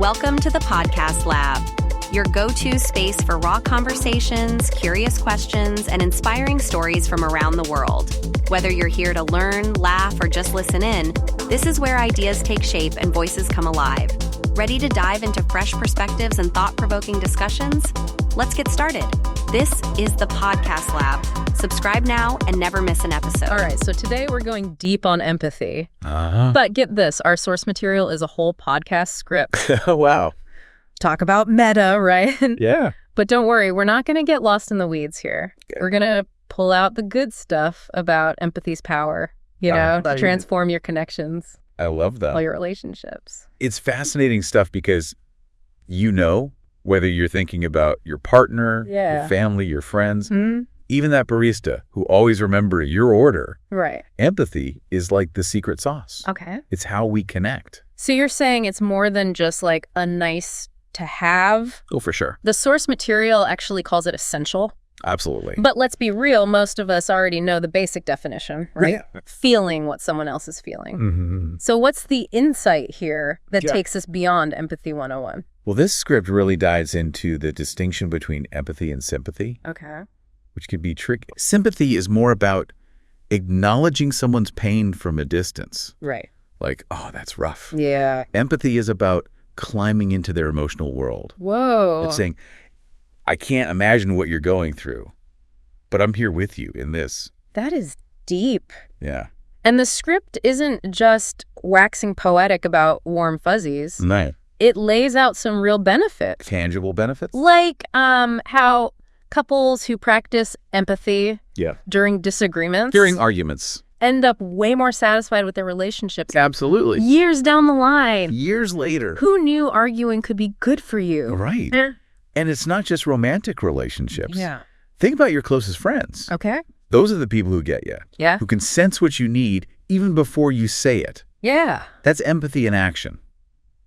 Welcome to the Podcast Lab, your go-to space for raw conversations, curious questions, and inspiring stories from around the world. Whether you're here to learn, laugh, or just listen in, this is where ideas take shape and voices come alive. Ready to dive into fresh perspectives and thought-provoking discussions? Let's get started. This is the Podcast Lab. Subscribe now and never miss an episode. All right, so today we're going deep on empathy. But get this, our source material is a whole podcast script. Oh, wow. Talk about meta, right? Yeah. But don't worry, we're not going to get lost in the weeds here. Good. We're going to pull out the good stuff about empathy's power, to transform your connections, I love that. all your relationships. It's fascinating stuff because whether you're thinking about your partner, your family, your friends, even that barista who always remember your order. Right. Empathy is like the secret sauce. Okay. It's how we connect. So you're saying it's more than just like a nice to have? Oh, for sure. The source material actually calls it essential. Absolutely. But let's be real, most of us already know the basic definition, right? Yeah. Feeling what someone else is feeling. Mm-hmm. So what's the insight here that takes us beyond Empathy 101? Well, this script really dives into the distinction between empathy and sympathy, Okay. which can be tricky. Sympathy is more about acknowledging someone's pain from a distance. Right. Like, oh, that's rough. Yeah. Empathy is about climbing into their emotional world. Whoa. It's saying, I can't imagine what you're going through, but I'm here with you in this. That is deep. Yeah. And the script isn't just waxing poetic about warm fuzzies. Right. It lays out some real benefits. Tangible benefits? Like how couples who practice empathy during disagreements During arguments. end up way more satisfied with their relationships. Absolutely. Years down the line. Years later. Who knew arguing could be good for you? Right. Yeah. And it's not just romantic relationships. Yeah. Think about your closest friends. Okay. Those are the people who get you. Yeah. Who can sense what you need even before you say it. Yeah. That's empathy in action.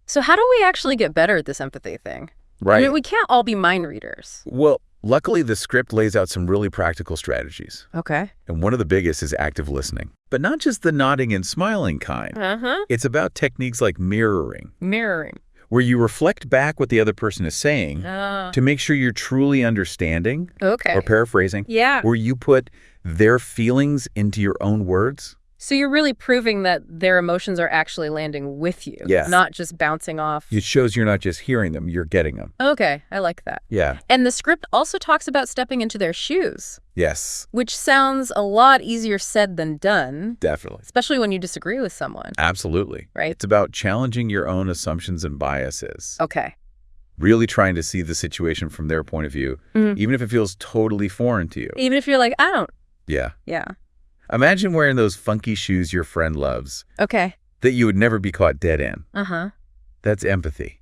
So how do we actually get better at this empathy thing? Right. I mean, we can't all be mind readers. Well, luckily the script lays out some really practical strategies. Okay. And one of the biggest is active listening. But not just the nodding and smiling kind. Uh-huh. It's about techniques like mirroring, Mirroring. where you reflect back what the other person is saying to make sure you're truly understanding Okay. or paraphrasing, Yeah. where you put their feelings into your own words. So you're really proving that their emotions are actually landing with you. Yes. Not just bouncing off. It shows you're not just hearing them, you're getting them. Okay. I like that. Yeah. And the script also talks about stepping into their shoes, Yes, which sounds a lot easier said than done, definitely. especially when you disagree with someone. Absolutely. Right. It's about challenging your own assumptions and biases. Okay. Really trying to see the situation from their point of view, even if it feels totally foreign to you. Even if you're like, I don't. Yeah. Yeah. Imagine wearing those funky shoes your friend loves Okay. that you would never be caught dead in. Uh-huh. That's empathy.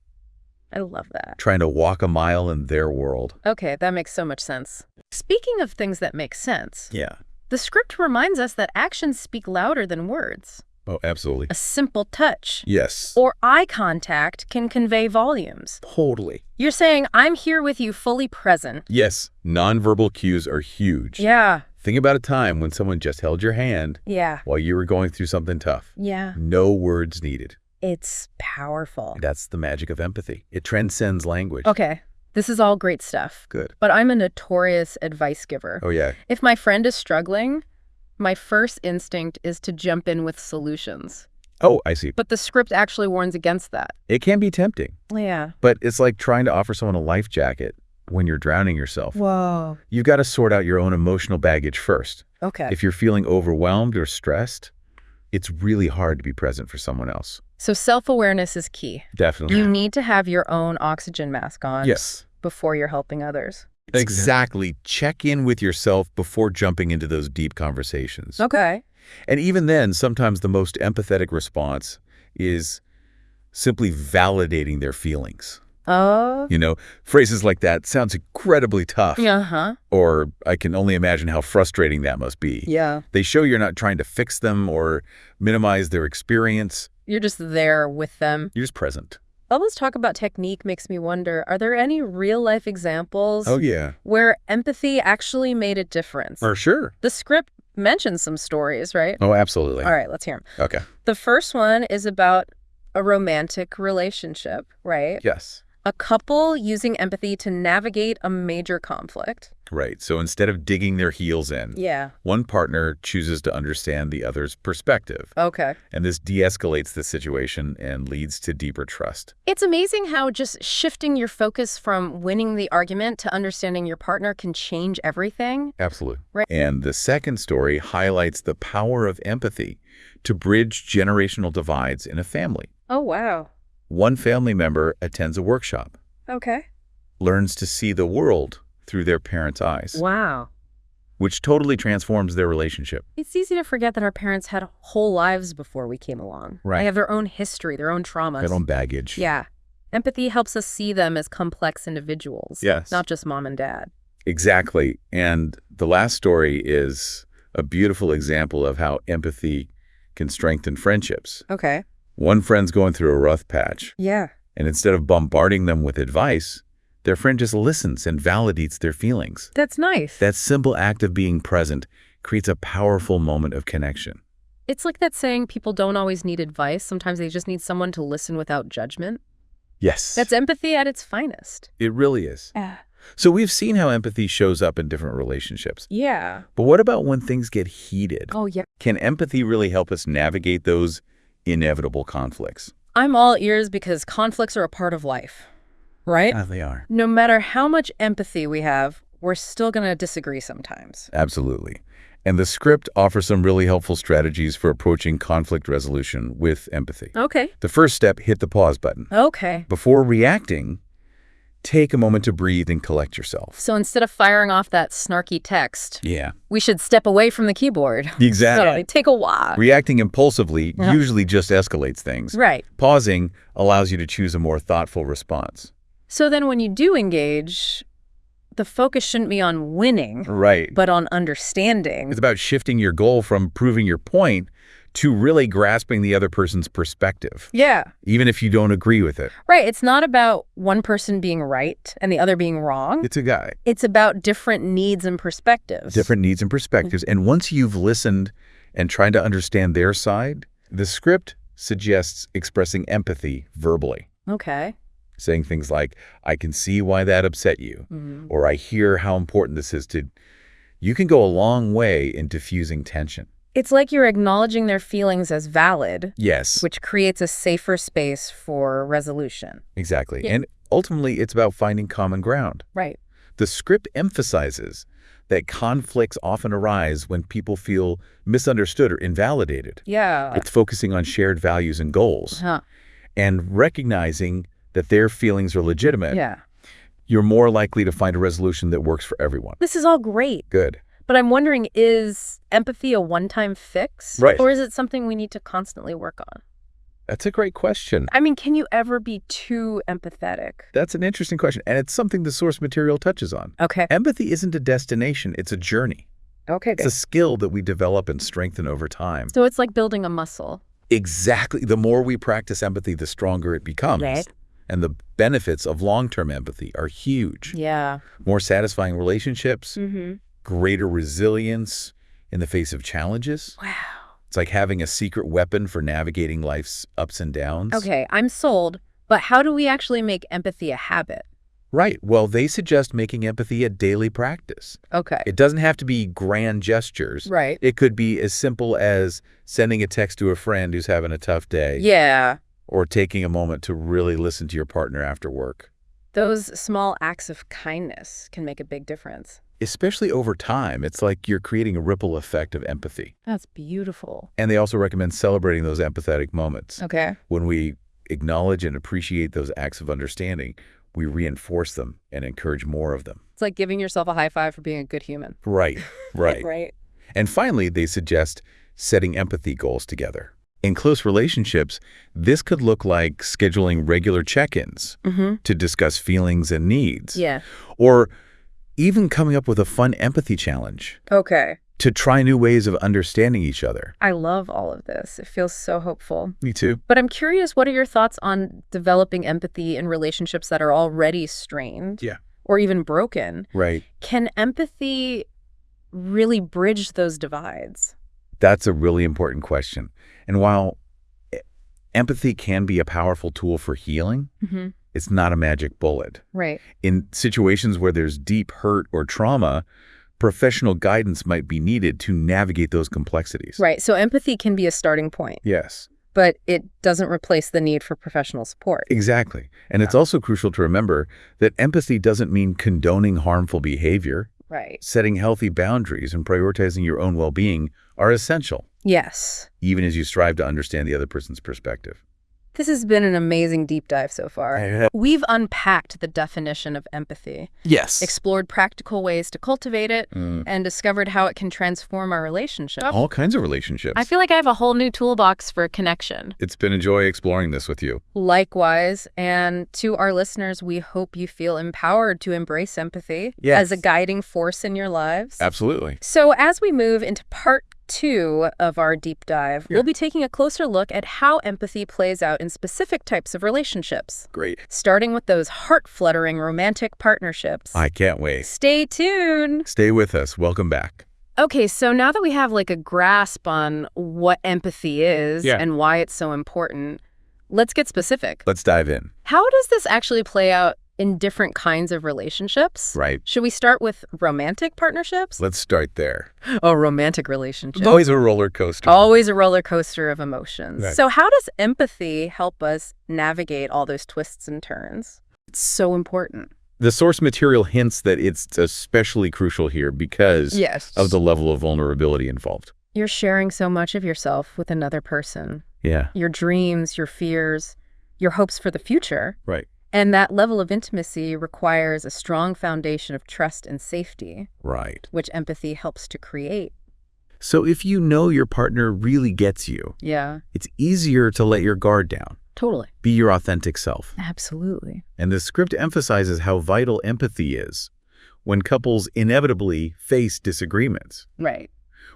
I love that. Trying to walk a mile in their world. Okay, that makes so much sense. Speaking of things that make sense, Yeah. the script reminds us that actions speak louder than words. Oh, absolutely. A simple touch Yes. or eye contact can convey volumes. Totally. You're saying, I'm here with you fully present. Yes. Nonverbal cues are huge. Yeah. Think about a time when someone just held your hand Yeah. while you were going through something tough. Yeah. No words needed. It's powerful. That's the magic of empathy. It transcends language. Okay. This is all great stuff. Good. But I'm a notorious advice giver. Oh, yeah. If my friend is struggling, my first instinct is to jump in with solutions. Oh, I see. But the script actually warns against that. It can be tempting, Yeah. but it's like trying to offer someone a life jacket when you're drowning yourself. Whoa. You've got to sort out your own emotional baggage first. Okay. If you're feeling overwhelmed or stressed, it's really hard to be present for someone else. So self-awareness is key. Definitely. You need to have your own oxygen mask on Yes. before you're helping others. Exactly. Check in with yourself before jumping into those deep conversations. Okay. And even then, sometimes the most empathetic response is simply validating their feelings. Oh. Phrases like that sounds incredibly tough. Uh-huh. Or I can only imagine how frustrating that must be. Yeah. They show you're not trying to fix them or minimize their experience. You're just there with them. You're just present. All this talk about technique makes me wonder, are there any real-life examples Oh, yeah. where empathy actually made a difference? For sure. The script mentions some stories, right? Oh, absolutely. All right, let's hear them. Okay. The first one is about a romantic relationship, right? Yes. A couple using empathy to navigate a major conflict. Right. So instead of digging their heels in, one partner chooses to understand the other's perspective. Okay. And this de-escalates the situation and leads to deeper trust. It's amazing how just shifting your focus from winning the argument to understanding your partner can change everything. Absolutely. Right. And the second story highlights the power of empathy to bridge generational divides in a family. Oh, wow. One family member attends a workshop, Okay. learns to see the world through their parents' eyes, Wow. which totally transforms their relationship. It's easy to forget that our parents had whole lives before we came along. Right. They have their own history, their own traumas. Their own baggage. Yeah. Empathy helps us see them as complex individuals. Yes. Not just mom and dad. Exactly. And the last story is a beautiful example of how empathy can strengthen friendships. Okay. One friend's going through a rough patch. Yeah. And instead of bombarding them with advice, their friend just listens and validates their feelings. That's nice. That simple act of being present creates a powerful moment of connection. It's like that saying, people don't always need advice. Sometimes they just need someone to listen without judgment. Yes. That's empathy at its finest. It really is. Yeah. So we've seen how empathy shows up in different relationships. Yeah. But what about when things get heated? Oh, yeah. Can empathy really help us navigate those inevitable conflicts? I'm all ears because conflicts are a part of life, right? They are. No matter how much empathy we have, we're still going to disagree sometimes. Absolutely. And the script offers some really helpful strategies for approaching conflict resolution with empathy. Okay. The first step, hit the pause button. Okay. Before reacting, take a moment to breathe and collect yourself. So instead of firing off that snarky text, Yeah. we should step away from the keyboard. Exactly. So take a walk. Reacting impulsively usually just escalates things. Right. Pausing allows you to choose a more thoughtful response. So then when you do engage, the focus shouldn't be on winning, Right. but on understanding. It's about shifting your goal from proving your point to really grasping the other person's perspective, Yeah. even if you don't agree with it. Right. It's not about one person being right and the other being wrong. It's a guide. It's about different needs and perspectives. Different needs and perspectives. And once you've listened and tried to understand their side, the script suggests expressing empathy verbally. Okay. Saying things like, I can see why that upset you, or I hear how important this is to... You can go a long way in diffusing tension. It's like you're acknowledging their feelings as valid. Yes. Which creates a safer space for resolution. Exactly. Yeah. And ultimately, it's about finding common ground. Right. The script emphasizes that conflicts often arise when people feel misunderstood or invalidated. Yeah. It's focusing on shared values and goals and recognizing that their feelings are legitimate. Yeah. You're more likely to find a resolution that works for everyone. This is all great. Good. But I'm wondering, is empathy a one-time fix? Right. Or is it something we need to constantly work on? That's a great question. I mean, can you ever be too empathetic? That's an interesting question, and it's something the source material touches on. Okay. Empathy isn't a destination, it's a journey. Okay. It's a skill that we develop and strengthen over time. So it's like building a muscle. Exactly. The more we practice empathy, the stronger it becomes. Right. And the benefits of long-term empathy are huge. Yeah. More satisfying relationships, Mm-hmm. greater resilience in the face of challenges. Wow. It's like having a secret weapon for navigating life's ups and downs. Okay, I'm sold. But how do we actually make empathy a habit? Right. Well, they suggest making empathy a daily practice. Okay. It doesn't have to be grand gestures. Right. It could be as simple as sending a text to a friend who's having a tough day. Yeah. Or taking a moment to really listen to your partner after work. Those small acts of kindness can make a big difference. Especially over time, it's like you're creating a ripple effect of empathy. That's beautiful. And they also recommend celebrating those empathetic moments. Okay. When we acknowledge and appreciate those acts of understanding, we reinforce them and encourage more of them. It's like giving yourself a high five for being a good human. Right, right. Right. And finally, they suggest setting empathy goals together. In close relationships, this could look like scheduling regular check-ins to discuss feelings and needs. Yeah. Or even coming up with a fun empathy challenge Okay. to try new ways of understanding each other. I love all of this. It feels so hopeful. Me too. But I'm curious, what are your thoughts on developing empathy in relationships that are already strained? Yeah. Or even broken? Right. Can empathy really bridge those divides? That's a really important question. And while Empathy can be a powerful tool for healing. Mm-hmm. It's not a magic bullet. Right. In situations where there's deep hurt or trauma, professional guidance might be needed to navigate those complexities. Right. So empathy can be a starting point. Yes. But it doesn't replace the need for professional support. Exactly. And it's also crucial to remember that empathy doesn't mean condoning harmful behavior. Right. Setting healthy boundaries and prioritizing your own well-being are essential. Yes. Even as you strive to understand the other person's perspective. This has been an amazing deep dive so far. We've unpacked the definition of empathy. Yes. Explored practical ways to cultivate it and discovered how it can transform our relationships. All kinds of relationships. I feel like I have a whole new toolbox for connection. It's been a joy exploring this with you. Likewise. And to our listeners, we hope you feel empowered to embrace empathy as a guiding force in your lives. Absolutely. So as we move into part 2 of our deep dive, we'll be taking a closer look at how empathy plays out in specific types of relationships. Great. Starting with those heart-fluttering romantic partnerships. I can't wait. Stay tuned. Stay with us. Welcome back. Okay, so now that we have like a grasp on what empathy is and why it's so important, let's get specific. Let's dive in. How does this actually play out in different kinds of relationships? Right. Should we start with romantic partnerships? Let's start there. Oh, romantic relationships. Always a roller coaster. Always a roller coaster of emotions. Right. So how does empathy help us navigate all those twists and turns? It's so important. The source material hints that it's especially crucial here because of the level of vulnerability involved. You're sharing so much of yourself with another person. Yeah. Your dreams, your fears, your hopes for the future. Right. And that level of intimacy requires a strong foundation of trust and safety. Right. Which empathy helps to create. So if you know your partner really gets you, it's easier to let your guard down. Totally. Be your authentic self. Absolutely. And the script emphasizes how vital empathy is when couples inevitably face disagreements. Right.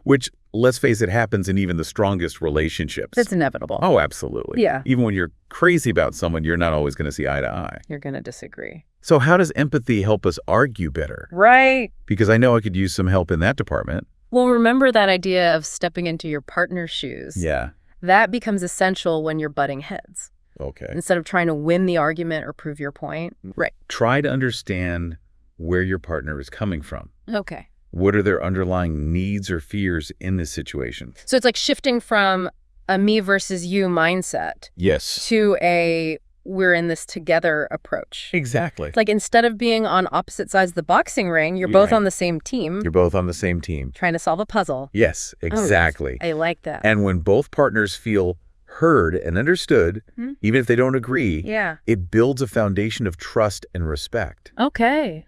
Which, let's face it, happens in even the strongest relationships. It's inevitable. Oh, absolutely. Yeah. Even when you're crazy about someone, you're not always going to see eye to eye. You're going to disagree. So how does empathy help us argue better? Right. Because I know I could use some help in that department. Well, remember that idea of stepping into your partner's shoes. Yeah. That becomes essential when you're butting heads. Okay. Instead of trying to win the argument or prove your point. Right. Try to understand where your partner is coming from. Okay. What are their underlying needs or fears in this situation? So it's like shifting from a me versus you mindset. Yes. To a we're in this together approach. Exactly. Like instead of being on opposite sides of the boxing ring, you're both on the same team. You're both on the same team. Trying to solve a puzzle. Yes, exactly. I like that. And when both partners feel heard and understood, even if they don't agree, it builds a foundation of trust and respect. Okay.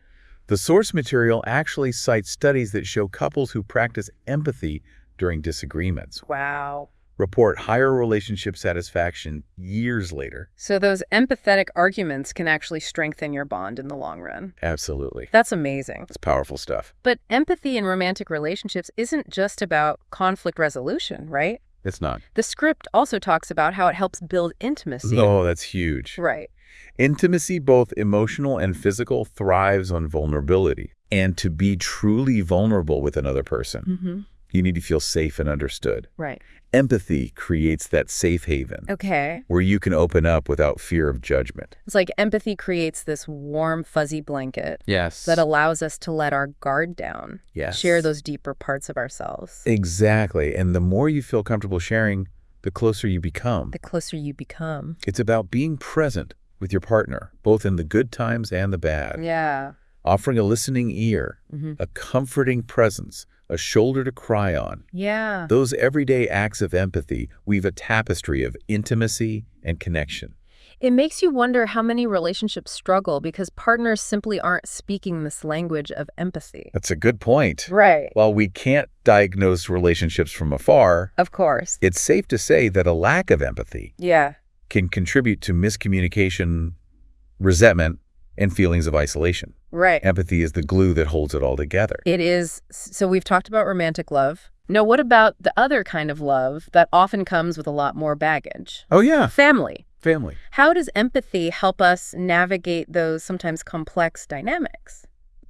The source material actually cites studies that show couples who practice empathy during disagreements report higher relationship satisfaction years later. So those empathetic arguments can actually strengthen your bond in the long run. Absolutely. That's amazing. It's powerful stuff. But empathy in romantic relationships isn't just about conflict resolution, right? It's not. The script also talks about how it helps build intimacy. Oh, that's huge. Right. Intimacy, both emotional and physical, thrives on vulnerability. And to be truly vulnerable with another person, you need to feel safe and understood. Right. Empathy creates that safe haven. Okay. Where you can open up without fear of judgment. It's like empathy creates this warm, fuzzy blanket. Yes. That allows us to let our guard down. Yes. Share those deeper parts of ourselves. Exactly. And the more you feel comfortable sharing, the closer you become. The closer you become. It's about being present with your partner, both in the good times and the bad. Yeah. Offering a listening ear, a comforting presence, a shoulder to cry on. Yeah. Those everyday acts of empathy weave a tapestry of intimacy and connection. It makes you wonder how many relationships struggle because partners simply aren't speaking this language of empathy. That's a good point. Right. While we can't diagnose relationships from afar, of course, it's safe to say that a lack of empathy can contribute to miscommunication, resentment, and feelings of isolation. Right. Empathy is the glue that holds it all together. It is. So we've talked about romantic love. Now, what about the other kind of love that often comes with a lot more baggage? Oh, yeah. Family. Family. How does empathy help us navigate those sometimes complex dynamics?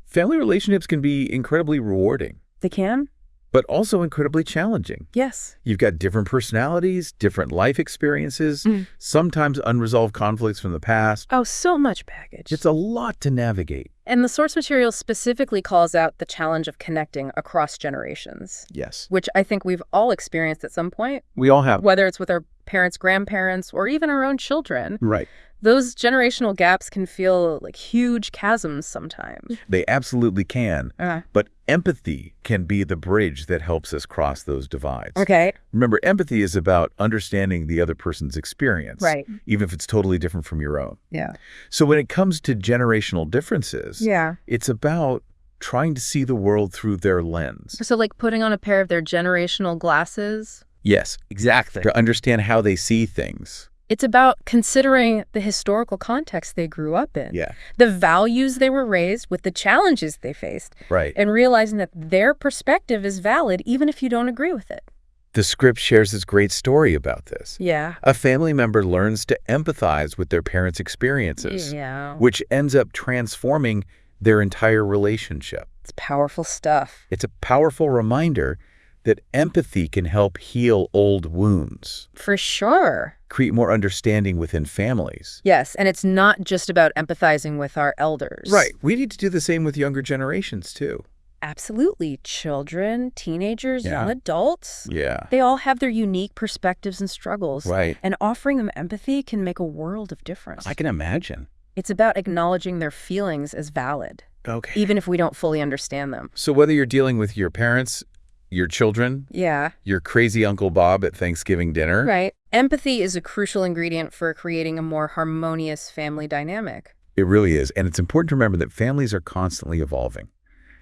Family relationships can be incredibly rewarding. They can? but also incredibly challenging. Yes. You've got different personalities, different life experiences, sometimes unresolved conflicts from the past. Oh, so much baggage. It's a lot to navigate. And the source material specifically calls out the challenge of connecting across generations. Yes. Which I think we've all experienced at some point. We all have. Whether it's with our parents, grandparents, or even our own children. Right. Those generational gaps can feel like huge chasms sometimes. They absolutely can. But empathy can be the bridge that helps us cross those divides. Okay. Remember, empathy is about understanding the other person's experience, right, even if it's totally different from your own. Yeah. So when it comes to generational differences, it's about trying to see the world through their lens. So like putting on a pair of their generational glasses? Yes, exactly. To understand how they see things. It's about considering the historical context they grew up in, Yeah. the values they were raised with, the challenges they faced, Right. and realizing that their perspective is valid even if you don't agree with it. The script shares this great story about this. Yeah. A family member learns to empathize with their parents' experiences, which ends up transforming their entire relationship. It's powerful stuff. It's a powerful reminder that empathy can help heal old wounds. For sure. Create more understanding within families. Yes, and it's not just about empathizing with our elders. Right. We need to do the same with younger generations, too. Absolutely. Children, teenagers, young adults. Yeah. They all have their unique perspectives and struggles. Right. And offering them empathy can make a world of difference. I can imagine. It's about acknowledging their feelings as valid. Okay. Even if we don't fully understand them. So whether you're dealing with your parents, your children, your crazy Uncle Bob at Thanksgiving dinner. Right. Empathy is a crucial ingredient for creating a more harmonious family dynamic. It really is. And it's important to remember that families are constantly evolving.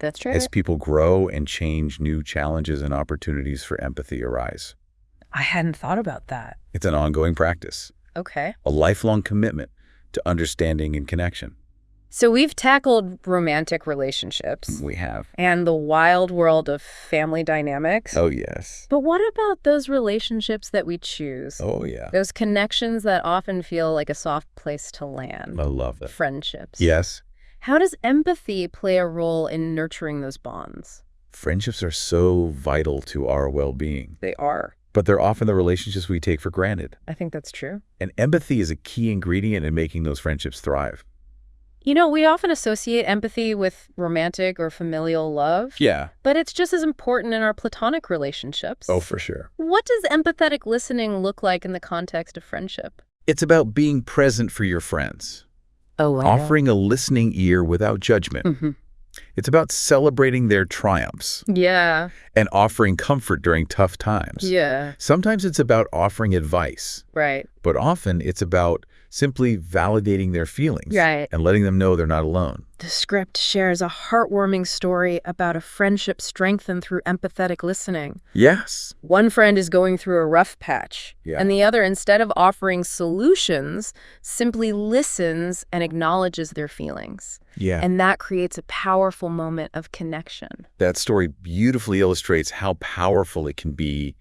That's true. As people grow and change, new challenges and opportunities for empathy arise. I hadn't thought about that. It's an ongoing practice. Okay. A lifelong commitment to understanding and connection. So we've tackled romantic relationships. We have. And the wild world of family dynamics. Oh, yes. But what about those relationships that we choose? Oh, yeah. Those connections that often feel like a soft place to land. I love that. Friendships. Yes. How does empathy play a role in nurturing those bonds? Friendships are so vital to our well-being. They are. But they're often the relationships we take for granted. I think that's true. And empathy is a key ingredient in making those friendships thrive. You know, we often associate empathy with romantic or familial love. Yeah. But it's just as important in our platonic relationships. Oh, for sure. What does empathetic listening look like in the context of friendship? It's about being present for your friends. Oh, wow. Offering a listening ear without judgment. It's about celebrating their triumphs. Yeah. And offering comfort during tough times. Yeah. Sometimes it's about offering advice. Right. But often it's about simply validating their feelings. Right. And letting them know they're not alone. The script shares a heartwarming story about a friendship strengthened through empathetic listening. Yes. One friend is going through a rough patch, Yeah. and the other, instead of offering solutions, simply listens and acknowledges their feelings. Yeah. And that creates a powerful moment of connection. That story beautifully illustrates how powerful it can be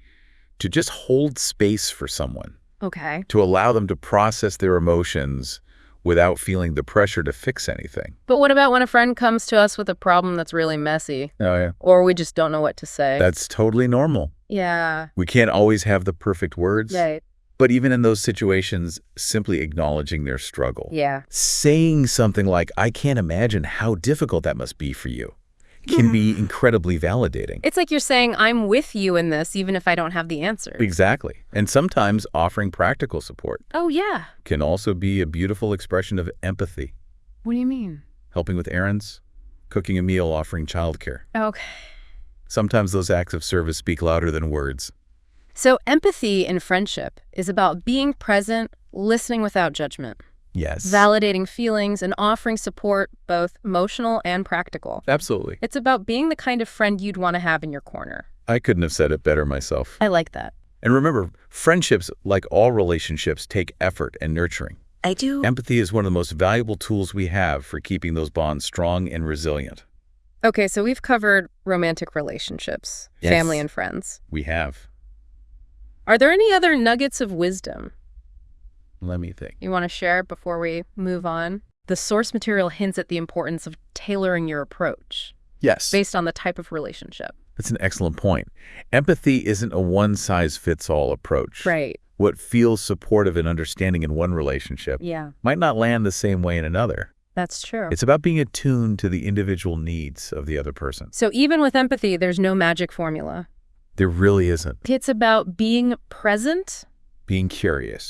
to just hold space for someone. Okay. To allow them to process their emotions without feeling the pressure to fix anything. But what about when a friend comes to us with a problem that's really messy? Oh, yeah. Or we just don't know what to say? That's totally normal. Yeah. We can't always have the perfect words. Right. But even in those situations, simply acknowledging their struggle. Yeah. Saying something like, I can't imagine how difficult that must be for you, can be incredibly validating. It's like you're saying, I'm with you in this, even if I don't have the answer. Exactly. And sometimes offering practical support. Oh, yeah. Can also be a beautiful expression of empathy. What do you mean? Helping with errands, cooking a meal, offering childcare. Okay. Sometimes those acts of service speak louder than words. So empathy in friendship is about being present, listening without judgment. Yes. Validating feelings and offering support, both emotional and practical. Absolutely. It's about being the kind of friend you'd want to have in your corner. I couldn't have said it better myself. I like that. And remember, friendships, like all relationships, take effort and nurturing. I do. Empathy is one of the most valuable tools we have for keeping those bonds strong and resilient. Okay, so we've covered romantic relationships, Yes. family and friends. We have. Are there any other nuggets of wisdom Let me think. you want to share before we move on? The source material hints at the importance of tailoring your approach Yes. based on the type of relationship. That's an excellent point. Empathy isn't a one-size-fits-all approach. Right. What feels supportive and understanding in one relationship might not land the same way in another. That's true. It's about being attuned to the individual needs of the other person. So even with empathy, there's no magic formula. There really isn't. It's about being present, being curious,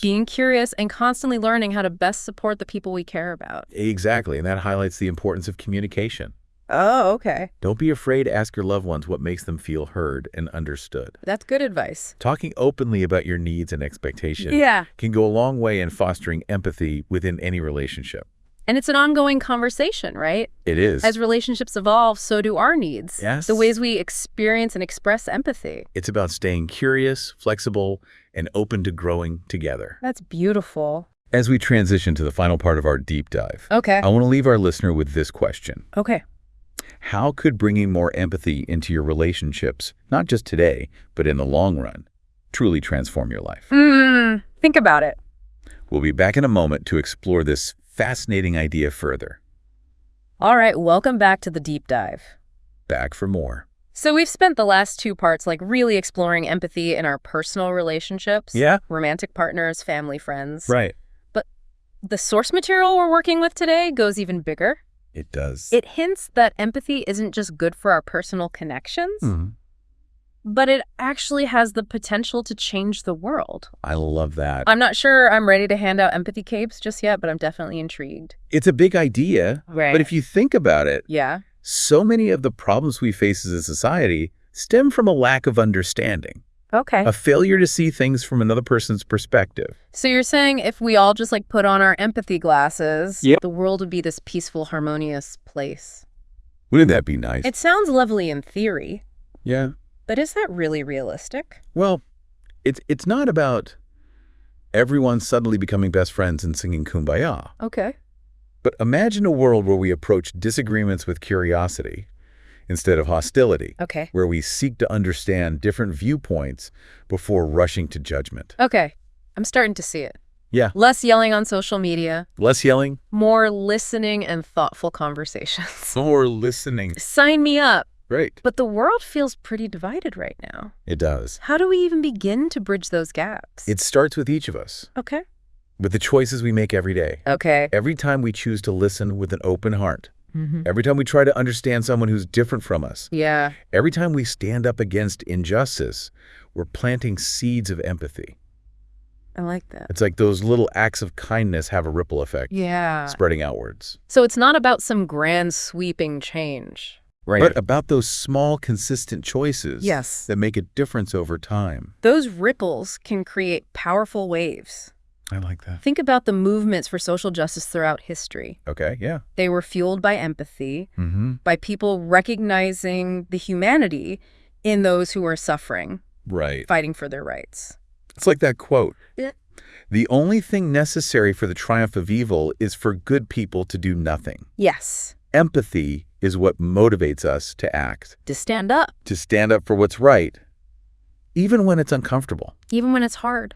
and constantly learning how to best support the people we care about. Exactly, and that highlights the importance of communication. Oh, okay. Don't be afraid to ask your loved ones what makes them feel heard and understood. That's good advice. Talking openly about your needs and expectations can go a long way in fostering empathy within any relationship. And it's an ongoing conversation, right? It is. As relationships evolve, so do our needs. Yes. The ways we experience and express empathy. It's about staying curious, flexible, and open to growing together. That's beautiful. As we transition to the final part of our deep dive, Okay. I want to leave our listener with this question. Okay. How could bringing more empathy into your relationships, not just today, but in the long run, truly transform your life? Think about it. We'll be back in a moment to explore this fascinating idea further. All right, welcome back to the deep dive. Back for more. So we've spent the last 2 parts really exploring empathy in our personal relationships. Yeah. Romantic partners, family, friends. Right. But the source material we're working with today goes even bigger. It does. It hints that empathy isn't just good for our personal connections, but it actually has the potential to change the world. I love that. I'm not sure I'm ready to hand out empathy capes just yet, but I'm definitely intrigued. It's a big idea, Right. but if you think about it, so many of the problems we face as a society stem from a lack of understanding, Okay. a failure to see things from another person's perspective. So you're saying if we all just put on our empathy glasses, Yep. the world would be this peaceful, harmonious place. Wouldn't that be nice? It sounds lovely in theory, Yeah. but is that really realistic? Well, it's not about everyone suddenly becoming best friends and singing Kumbaya. Okay. But imagine a world where we approach disagreements with curiosity instead of hostility, Okay. where we seek to understand different viewpoints before rushing to judgment. Okay. I'm starting to see it. Yeah. Less yelling on social media, Less yelling, more listening and thoughtful conversations. more listening. Sign me up. Great. But the world feels pretty divided right now. It does. How do we even begin to bridge those gaps? It starts with each of us, Okay. with the choices we make every day. Okay. Every time we choose to listen with an open heart. Every time we try to understand someone who's different from us. Yeah. Every time we stand up against injustice, we're planting seeds of empathy. I like that. It's like those little acts of kindness have a ripple effect, Yeah. spreading outwards. So it's not about some grand sweeping change. Right. But about those small, consistent choices Yes. that make a difference over time. Those ripples can create powerful waves. I like that. Think about the movements for social justice throughout history. Okay, yeah. They were fueled by empathy, by people recognizing the humanity in those who were suffering, Right. fighting for their rights. It's like that quote. Yeah. The only thing necessary for the triumph of evil is for good people to do nothing. Yes. Empathy is what motivates us to act, To stand up, to stand up for what's right, even when it's uncomfortable. even when it's hard.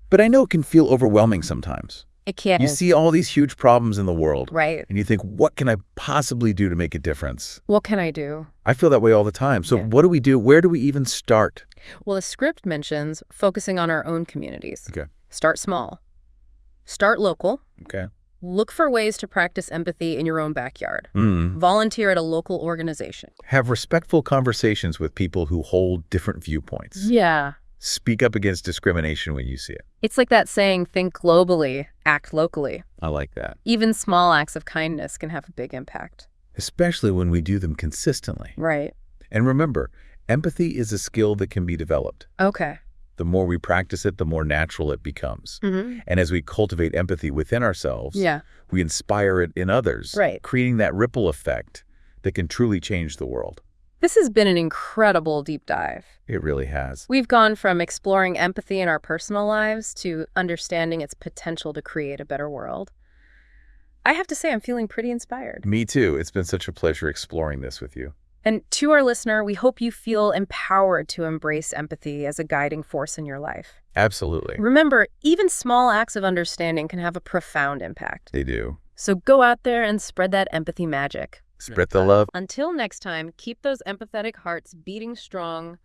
But I know it can feel overwhelming sometimes. It can. You see all these huge problems in the world, Right. and you think, what can I possibly do to make a difference? What can I do? I feel that way all the time. So Yeah. what do we do? Where do we even start? Well, the script mentions focusing on our own communities. Okay. Start small. Start local. Okay. Look for ways to practice empathy in your own backyard. Volunteer at a local organization. Have respectful conversations with people who hold different viewpoints. Yeah. Speak up against discrimination when you see it. It's like that saying, think globally, act locally. I like that. Even small acts of kindness can have a big impact. Especially when we do them consistently. Right. And remember, empathy is a skill that can be developed. Okay. The more we practice it, the more natural it becomes. And as we cultivate empathy within ourselves, we inspire it in others, Right. creating that ripple effect that can truly change the world. This has been an incredible deep dive. It really has. We've gone from exploring empathy in our personal lives to understanding its potential to create a better world. I have to say, I'm feeling pretty inspired. Me too. It's been such a pleasure exploring this with you. And to our listener, we hope you feel empowered to embrace empathy as a guiding force in your life. Absolutely. Remember, even small acts of understanding can have a profound impact. They do. So go out there and spread that empathy magic. Spread the love. Until next time, keep those empathetic hearts beating strong.